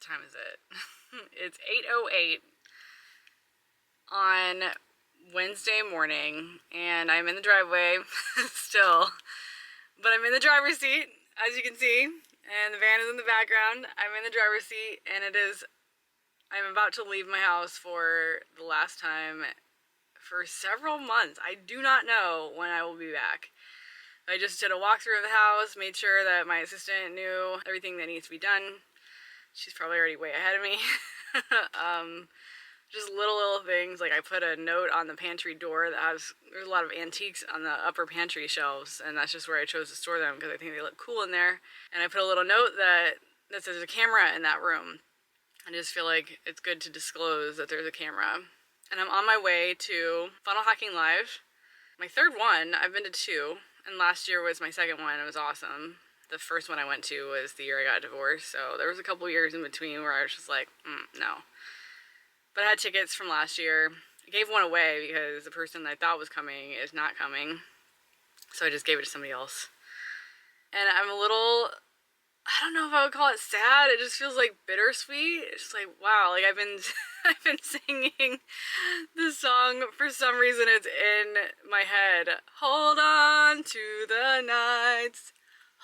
time is it? It's 8:08 on Wednesday morning, and I'm in the driveway still, but I'm in the driver's seat, as you can see, and the van is in the background. I'm in the driver's seat, and I'm about to leave my house for the last time for several months. I do not know when I will be back. I just did a walkthrough of the house, made sure that my assistant knew everything that needs to be done. She's probably already way ahead of me. Just little things, like I put a note on the pantry door that there's a lot of antiques on the upper pantry shelves, and that's just where I chose to store them because I think they look cool in there. And I put a little note that says there's a camera in that room. I just feel like it's good to disclose that there's a camera. And I'm on my way to Funnel Hacking Live. My third one, I've been to two, and last year was my second one. It was awesome. The first one I went to was the year I got divorced, so there was a couple years in between where I was just like, no. But I had tickets from last year. I gave one away because the person I thought was coming is not coming, so I just gave it to somebody else. And I'm a little, I don't know if I would call it sad. It just feels like bittersweet. It's just like, wow, like I've been singing this song. For some reason it's in my head. Hold on to the nights.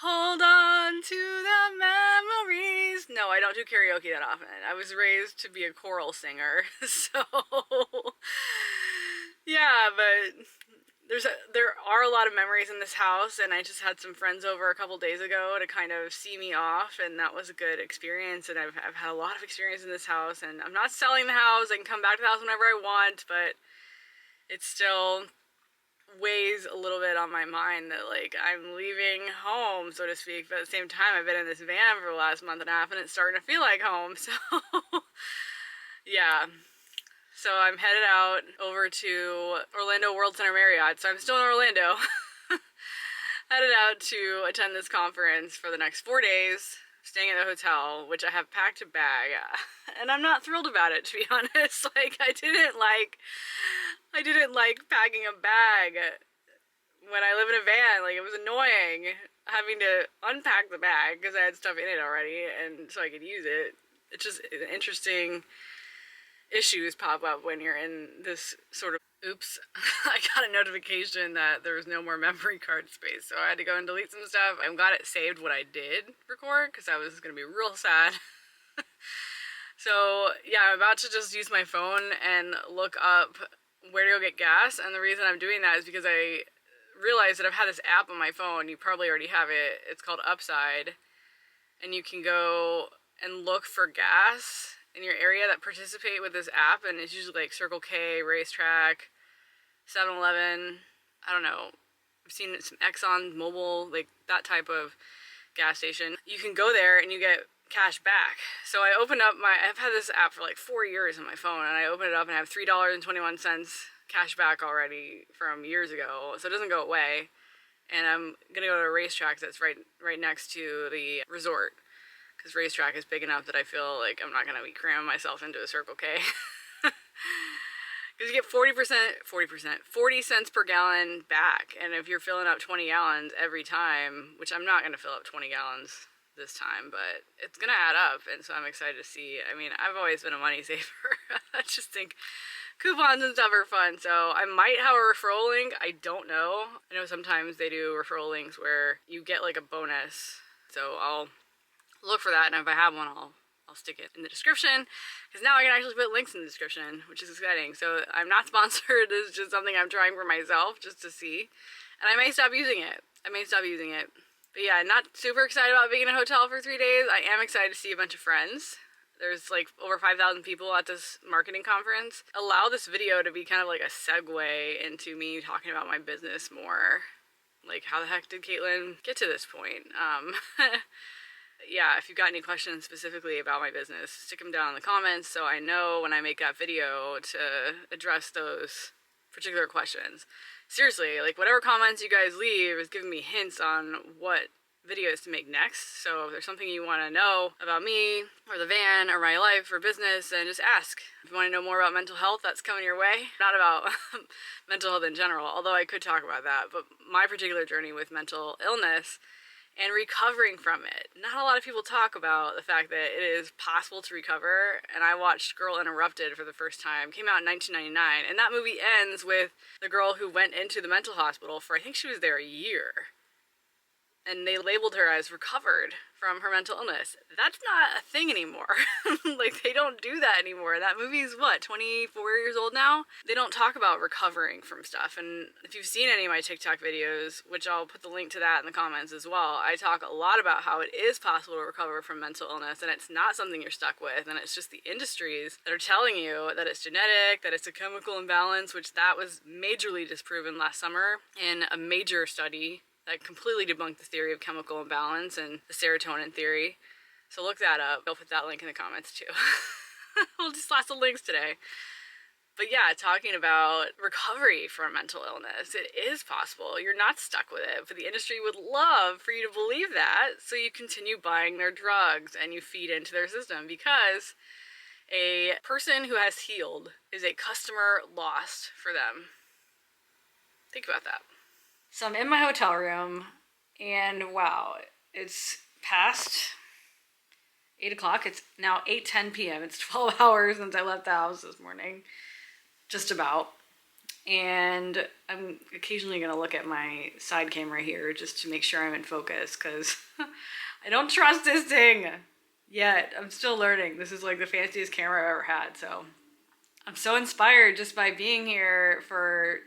Hold on to the memories. No, I don't do karaoke that often. I was raised to be a choral singer, so yeah, but there are a lot of memories in this house, and I just had some friends over a couple days ago to kind of see me off, and that was a good experience, and I've had a lot of experience in this house, and I'm not selling the house. I can come back to the house whenever I want, but it's still weighs a little bit on my mind that like I'm leaving home, so to speak, but at the same time I've been in this van for the last month and a half and it's starting to feel like home. So yeah, so I'm headed out over to Orlando World Center Marriott, so I'm still in Orlando. Headed out to attend this conference for the next 4 days, staying at the hotel, which I have packed a bag, and I'm not thrilled about it, to be honest. Like I didn't like packing a bag when I live in a van. Like, it was annoying having to unpack the bag because I had stuff in it already, and so I could use it. It's just interesting issues pop up when you're in this sort of, oops, I got a notification that there was no more memory card space, so I had to go and delete some stuff. I'm glad it saved what I did record because I was going to be real sad. So yeah, I'm about to just use my phone and look up where to go get gas, and the reason I'm doing that is because I realized that I've had this app on my phone. You probably already have it. It's called Upside, and you can go and look for gas in your area that participate with this app, and it's usually like Circle K, Racetrack, 7-Eleven, I don't know. I've seen some Exxon Mobil, like that type of gas station. You can go there and you get cash back. So I opened up I've had this app for like 4 years on my phone, and I opened it up and I have $3.21 cash back already from years ago, so it doesn't go away. And I'm gonna go to a Racetrack that's right next to the resort, because Racetrack is big enough that I feel like I'm not gonna be cramming myself into a Circle K. Because you get 40 cents per gallon back, and if you're filling up 20 gallons every time, which I'm not gonna fill up 20 gallons this time, but it's gonna add up, and so I'm excited to see. I mean, I've always been a money saver. I just think coupons and stuff are fun, so I might have a referral link. I don't know. I know sometimes they do referral links where you get like a bonus, so I'll look for that, and if I have one, I'll stick it in the description, because now I can actually put links in the description, which is exciting. So I'm not sponsored. This is just something I'm trying for myself, just to see, and I may stop using it. But yeah, not super excited about being in a hotel for 3 days. I am excited to see a bunch of friends. There's like over 5,000 people at this marketing conference. Allow this video to be kind of like a segue into me talking about my business more. Like, how the heck did Caitlin get to this point? Yeah, if you've got any questions specifically about my business, stick them down in the comments so I know when I make that video to address those particular questions. Seriously, like whatever comments you guys leave is giving me hints on what videos to make next. So if there's something you want to know about me or the van or my life or business, then just ask. If you want to know more about mental health, that's coming your way. Not about mental health in general, although I could talk about that, but my particular journey with mental illness and recovering from it. Not a lot of people talk about the fact that it is possible to recover, and I watched Girl Interrupted for the first time. It came out in 1999, and that movie ends with the girl who went into the mental hospital for, I think she was there a year, and they labeled her as recovered from her mental illness. That's not a thing anymore. Like, they don't do that anymore. That movie's, what, 24 years old now? They don't talk about recovering from stuff. And if you've seen any of my TikTok videos, which I'll put the link to that in the comments as well, I talk a lot about how it is possible to recover from mental illness, and it's not something you're stuck with, and it's just the industries that are telling you that it's genetic, that it's a chemical imbalance, which that was majorly disproven last summer in a major study that completely debunked the theory of chemical imbalance and the serotonin theory. So look that up. I'll put that link in the comments too. We'll just lots of links today. But yeah, talking about recovery from mental illness, it is possible. You're not stuck with it, but the industry would love for you to believe that, so you continue buying their drugs and you feed into their system, because a person who has healed is a customer lost for them. Think about that. So I'm in my hotel room, and wow, it's past 8 o'clock. It's now 8:10 p.m. It's 12 hours since I left the house this morning, just about. And I'm occasionally going to look at my side camera here just to make sure I'm in focus, because I don't trust this thing yet. I'm still learning. This is like the fanciest camera I've ever had, so I'm so inspired just by being here for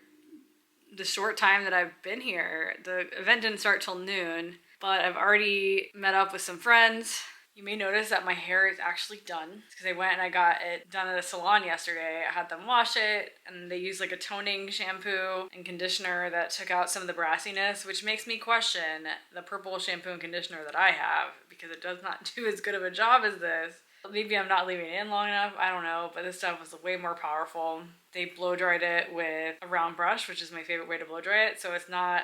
the short time that I've been here. The event didn't start till noon, but I've already met up with some friends. You may notice that my hair is actually done, because I went and I got it done at a salon yesterday. I had them wash it, and they used like a toning shampoo and conditioner that took out some of the brassiness, which makes me question the purple shampoo and conditioner that I have, because it does not do as good of a job as this. Maybe I'm not leaving it in long enough, I don't know, but this stuff was way more powerful. They blow dried it with a round brush, which is my favorite way to blow dry it, so it's not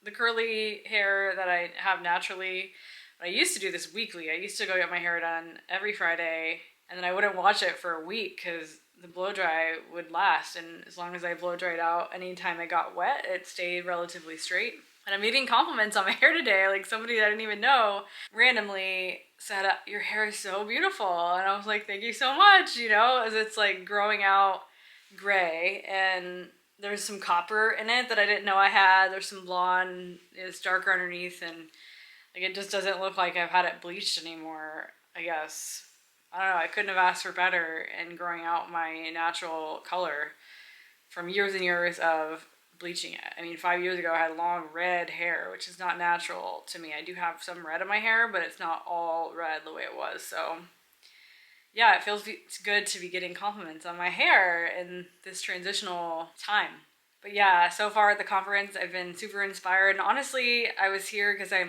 the curly hair that I have naturally. But I used to do this weekly. I used to go get my hair done every Friday, and then I wouldn't watch it for a week because the blow dry would last, and as long as I blow dried out anytime it got wet, it stayed relatively straight. And I'm getting compliments on my hair today. Like, somebody that I didn't even know randomly said, your hair is so beautiful. And I was like, thank you so much, you know, as it's like growing out gray, and there's some copper in it that I didn't know I had. There's some blonde, it's darker underneath, and like, it just doesn't look like I've had it bleached anymore, I guess. I don't know, I couldn't have asked for better in growing out my natural color from years and years of bleaching it. I mean, 5 years ago I had long red hair, which is not natural to me. I do have some red in my hair, but it's not all red the way it was. So yeah, it feels good to be getting compliments on my hair in this transitional time. But yeah, so far at the conference, I've been super inspired. And honestly, I was here because I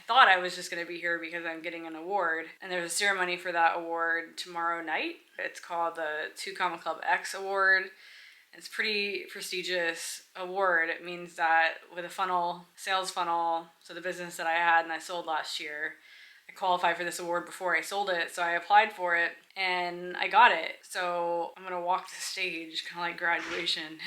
thought I was just going to be here because I'm getting an award. And there's a ceremony for that award tomorrow night. It's called the 2 Comma Club X Award. It's a pretty prestigious award. It means that with a funnel, sales funnel, so the business that I had and I sold last year, I qualified for this award before I sold it, so I applied for it and I got it. So I'm gonna walk the stage, kind of like graduation,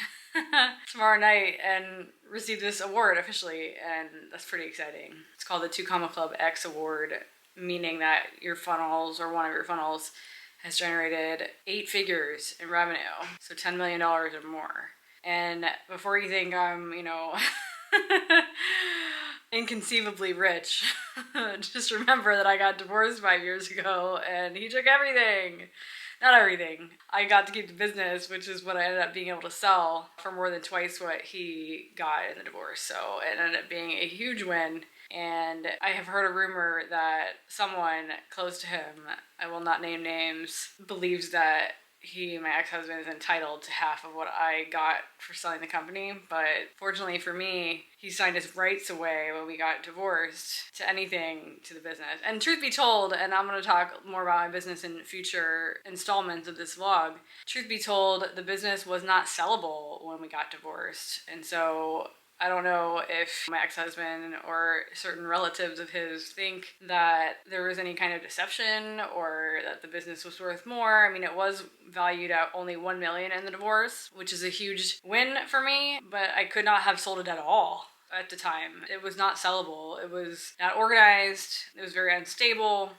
tomorrow night and receive this award officially, and that's pretty exciting. It's called the 2 Comma Club X Award, meaning that your funnels, or one of your funnels, has generated 8 figures in revenue, so $10 million or more. And before you think I'm, you know, inconceivably rich, just remember that I got divorced 5 years ago and he took everything. Not everything. I got to keep the business, which is what I ended up being able to sell for more than twice what he got in the divorce. So it ended up being a huge win. And I have heard a rumor that someone close to him, I will not name names, believes that he, my ex-husband, is entitled to half of what I got for selling the company. But fortunately for me, he signed his rights away when we got divorced to anything to the business. And truth be told, and I'm going to talk more about my business in future installments of this vlog, truth be told, the business was not sellable when we got divorced. And so I don't know if my ex-husband or certain relatives of his think that there was any kind of deception or that the business was worth more. I mean, it was valued at only $1 million in the divorce, which is a huge win for me, but I could not have sold it at all. at the time. It was not sellable. It was not organized. It was very unstable.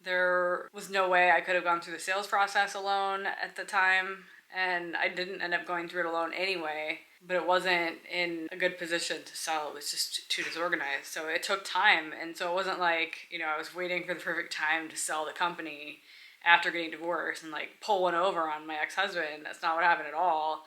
There was no way I could have gone through the sales process alone at the time. And I didn't end up going through it alone anyway, but it wasn't in a good position to sell. It was just too disorganized. So it took time. And so it wasn't like, I was waiting for the perfect time to sell the company after getting divorced and like pull one over on my ex-husband. That's not what happened at all.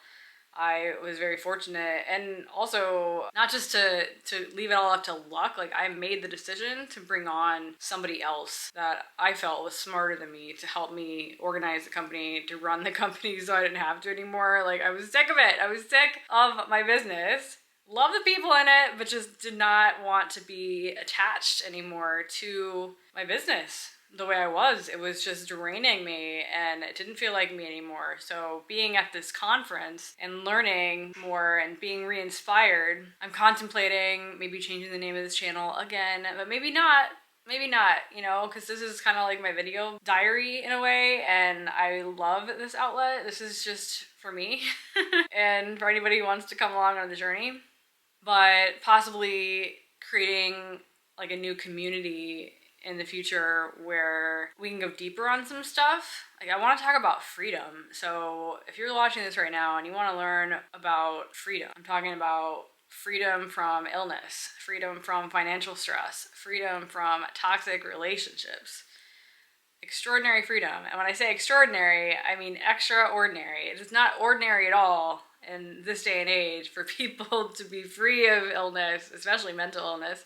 I was very fortunate, and also not just to leave it all up to luck. Like, I made the decision to bring on somebody else that I felt was smarter than me to help me organize the company, to run the company so I didn't have to anymore. Like, I was sick of it. I was sick of my business. Love the people in it, but just did not want to be attached anymore to my business the way I was. It was just draining me and it didn't feel like me anymore. So being at this conference and learning more and being re-inspired, I'm contemplating maybe changing the name of this channel again, but maybe not, because this is kind of like my video diary in a way, and I love this outlet. This is just for me and for anybody who wants to come along on the journey, but possibly creating like a new community in the future where we can go deeper on some stuff. Like, I want to talk about freedom. So if you're watching this right now and you want to learn about freedom, I'm talking about freedom from illness, freedom from financial stress, freedom from toxic relationships, extraordinary freedom. And when I say extraordinary, I mean extraordinary. It is not ordinary at all in this day and age for people to be free of illness, especially mental illness.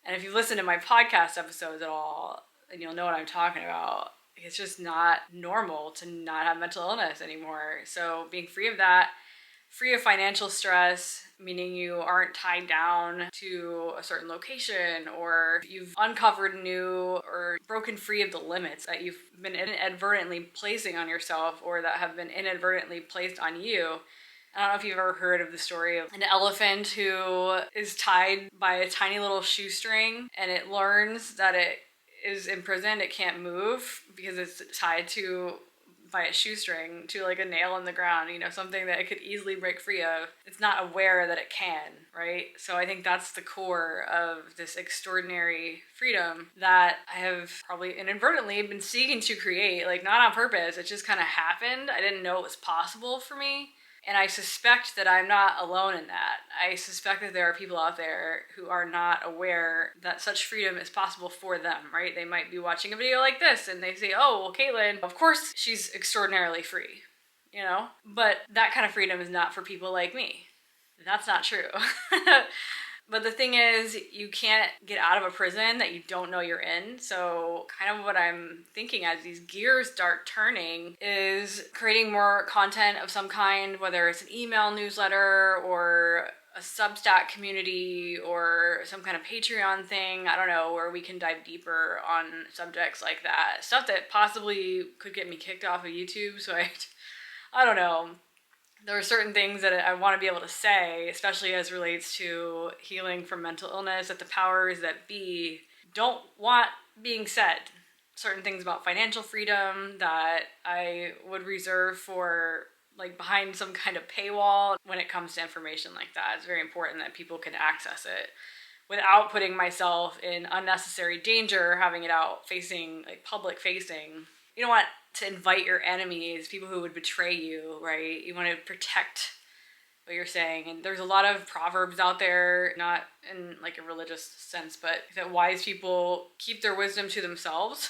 And if you've listened to my podcast episodes at all, then you'll know what I'm talking about. It's just not normal to not have mental illness anymore. So being free of that, free of financial stress, meaning you aren't tied down to a certain location, or you've uncovered new or broken free of the limits that you've been inadvertently placing on yourself or that have been inadvertently placed on you. I don't know if you've ever heard of the story of an elephant who is tied by a tiny little shoestring, and it learns that it is imprisoned, it can't move because it's tied by a shoestring to like a nail in the ground, something that it could easily break free of. It's not aware that it can, right? So I think that's the core of this extraordinary freedom that I have probably inadvertently been seeking to create, like not on purpose. It just kind of happened. I didn't know it was possible for me. And I suspect that I'm not alone in that. I suspect that there are people out there who are not aware that such freedom is possible for them, right? They might be watching a video like this and they say, oh, well, Caitlin, of course she's extraordinarily free, But that kind of freedom is not for people like me. That's not true. But the thing is, you can't get out of a prison that you don't know you're in. So kind of what I'm thinking as these gears start turning is creating more content of some kind, whether it's an email newsletter or a Substack community or some kind of Patreon thing, I don't know, where we can dive deeper on subjects like that. Stuff that possibly could get me kicked off of YouTube. So I don't know. There are certain things that I want to be able to say, especially as relates to healing from mental illness, that the powers that be don't want being said. Certain things about financial freedom that I would reserve for like behind some kind of paywall when it comes to information like that. It's very important that people can access it without putting myself in unnecessary danger, having it out facing, like public facing. You don't want to invite your enemies, people who would betray you, right? You want to protect what you're saying. And there's a lot of proverbs out there, not in like a religious sense, but that wise people keep their wisdom to themselves.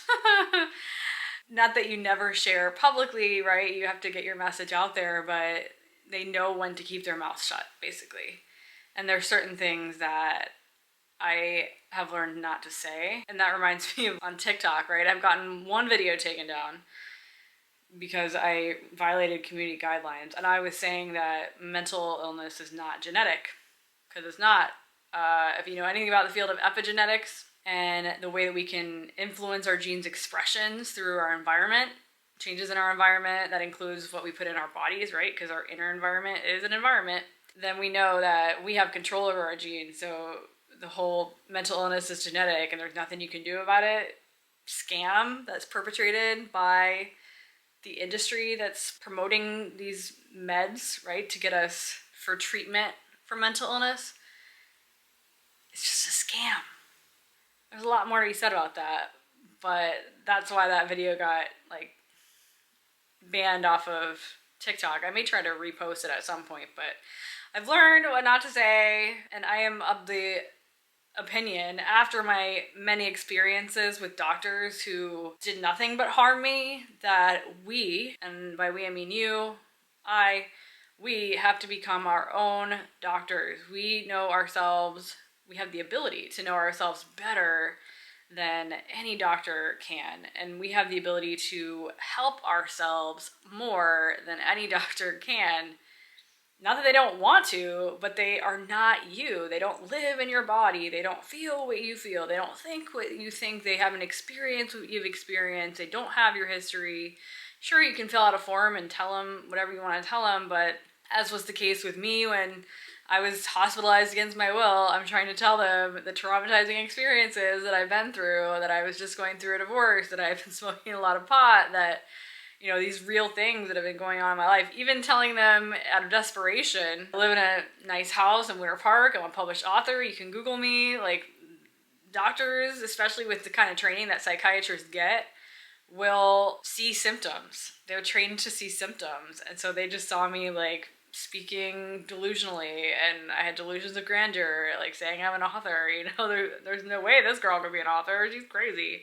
Not that you never share publicly, right? You have to get your message out there, but they know when to keep their mouth shut, basically. And there's certain things that I have learned not to say. And that reminds me of on TikTok, right? I've gotten one video taken down because I violated community guidelines. And I was saying that mental illness is not genetic, because it's not. If you know anything about the field of epigenetics and the way that we can influence our genes' expressions through our environment, changes in our environment, that includes what we put in our bodies, right? Because our inner environment is an environment. Then we know that we have control over our genes. So the whole mental illness is genetic and there's nothing you can do about it scam that's perpetrated by the industry that's promoting these meds, right, to get us for treatment for mental illness, it's just a scam. There's a lot more to be said about that, but that's why that video got like banned off of TikTok. I may try to repost it at some point, but I've learned what not to say, and I am of the opinion, after my many experiences with doctors who did nothing but harm me, that we, and by we I mean you, we have to become our own doctors. We know ourselves, we have the ability to know ourselves better than any doctor can, and we have the ability to help ourselves more than any doctor can. Not that they don't want to, but they are not you. They don't live in your body. They don't feel what you feel. They don't think what you think. They haven't experienced what you've experienced. They don't have your history. Sure, you can fill out a form and tell them whatever you want to tell them, but as was the case with me when I was hospitalized against my will, I'm trying to tell them the traumatizing experiences that I've been through, that I was just going through a divorce, that I've been smoking a lot of pot, that, you know, these real things that have been going on in my life. Even telling them out of desperation, I live in a nice house in Winter Park, I'm a published author, you can Google me. Like, doctors, especially with the kind of training that psychiatrists get, will see symptoms. They're trained to see symptoms, and so they just saw me like speaking delusionally, and I had delusions of grandeur, like saying I'm an author, you know, there's no way this girl could be an author, she's crazy,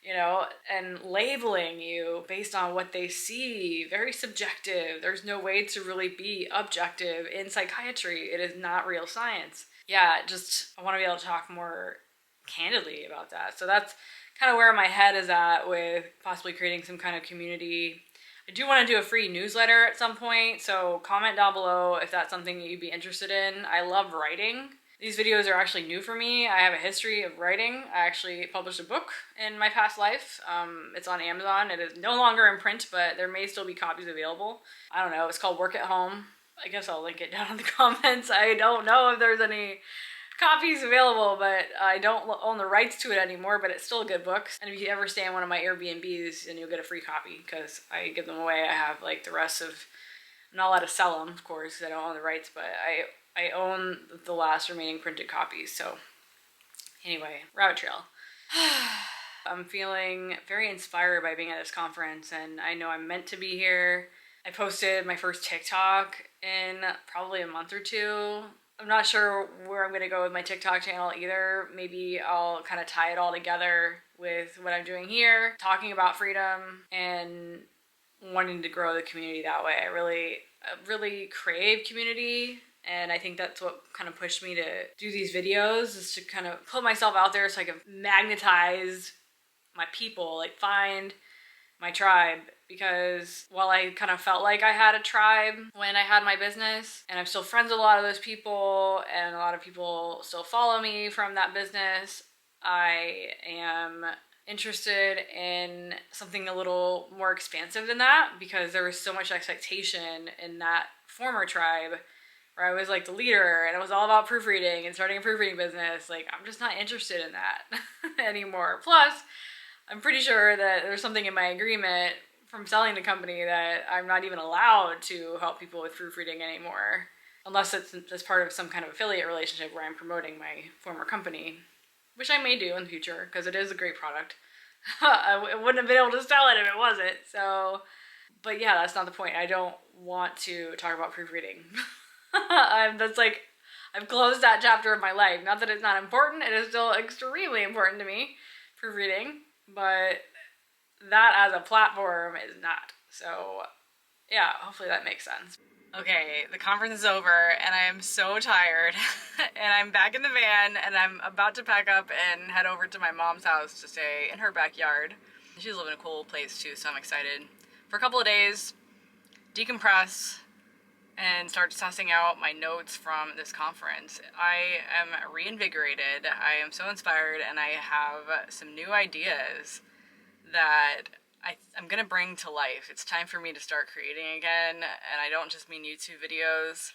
you know, and labeling you based on what they see, very subjective. There's no way to really be objective in psychiatry. It is not real science. Yeah, I want to be able to talk more candidly about that. So that's kind of where my head is at with possibly creating some kind of community. I do want to do a free newsletter at some point, so comment down below if that's something you'd be interested in. I love writing. These videos are actually new for me. I have a history of writing. I actually published a book in my past life. It's on Amazon. It is no longer in print, but there may still be copies available. I don't know. It's called Work at Home. I guess I'll link it down in the comments. I don't know if there's any copies available, but I don't own the rights to it anymore, but it's still a good book. And if you ever stay in one of my Airbnbs, then you'll get a free copy, because I give them away. I have like the rest of, I'm not allowed to sell them, of course, because I don't own the rights, but I own the last remaining printed copies. So anyway, rabbit trail. I'm feeling very inspired by being at this conference, and I know I'm meant to be here. I posted my first TikTok in probably a month or two. I'm not sure where I'm going to go with my TikTok channel either. Maybe I'll kind of tie it all together with what I'm doing here, talking about freedom and wanting to grow the community that way. I really crave community, and I think that's what kind of pushed me to do these videos, is to kind of put myself out there so I can magnetize my people, like find my tribe. Because while I kind of felt like I had a tribe when I had my business, and I'm still friends with a lot of those people, and a lot of people still follow me from that business, I am interested in something a little more expansive than that, because there was so much expectation in that former tribe where I was like the leader and it was all about proofreading and starting a proofreading business. Like, I'm just not interested in that anymore. Plus, I'm pretty sure that there's something in my agreement from selling the company that I'm not even allowed to help people with proofreading anymore, unless it's as part of some kind of affiliate relationship where I'm promoting my former company, which I may do in the future, because it is a great product. I wouldn't have been able to sell it if it wasn't. So, but yeah, that's not the point. I don't want to talk about proofreading. I've closed that chapter of my life. Not that it's not important. It is still extremely important to me, proofreading, but that as a platform is not. So yeah, hopefully that makes sense. Okay, the conference is over and I am so tired and I'm back in the van and I'm about to pack up and head over to my mom's house to stay in her backyard. She's living in a cool place too, so I'm excited. For a couple of days, decompress and start sussing out my notes from this conference. I am reinvigorated, I am so inspired, and I have some new ideas that I'm gonna bring to life. It's time for me to start creating again, and I don't just mean YouTube videos.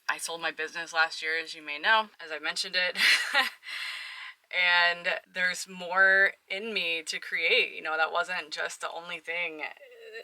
I sold my business last year, as you may know, as I mentioned it. And there's more in me to create. You know, that wasn't just the only thing.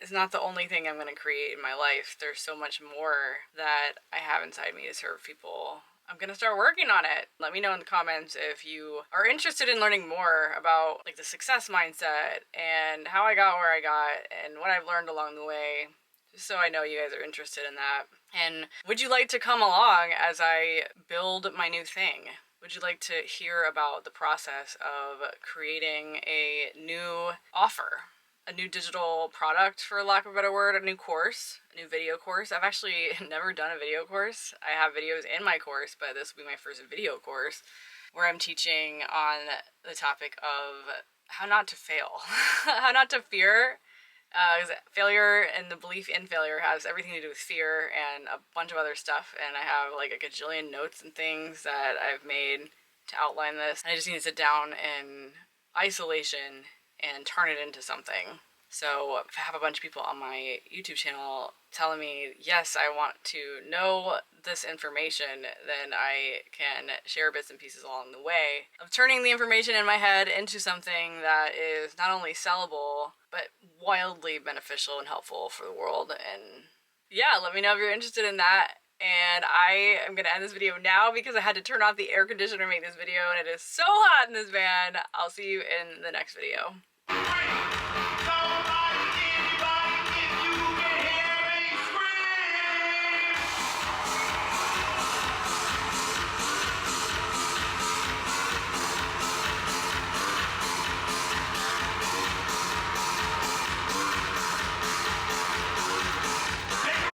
It's not the only thing I'm gonna create in my life. There's so much more that I have inside me to serve people. I'm gonna start working on it. Let me know in the comments if you are interested in learning more about like the success mindset and how I got where I got and what I've learned along the way, just so I know you guys are interested in that. And would you like to come along as I build my new thing? Would you like to hear about the process of creating a new offer? A new digital product, for lack of a better word, a new course, a new video course. I've actually never done a video course. I have videos in my course, but this will be my first video course where I'm teaching on the topic of how not to fail, how not to fear. Because failure and the belief in failure has everything to do with fear and a bunch of other stuff. And I have like a gajillion notes and things that I've made to outline this. And I just need to sit down in isolation and turn it into something. So if I have a bunch of people on my YouTube channel telling me, yes, I want to know this information, then I can share bits and pieces along the way of turning the information in my head into something that is not only sellable, but wildly beneficial and helpful for the world. And yeah, let me know if you're interested in that. And I am going to end this video now because I had to turn off the air conditioner to make this video, and it is so hot in this van. I'll see you in the next video.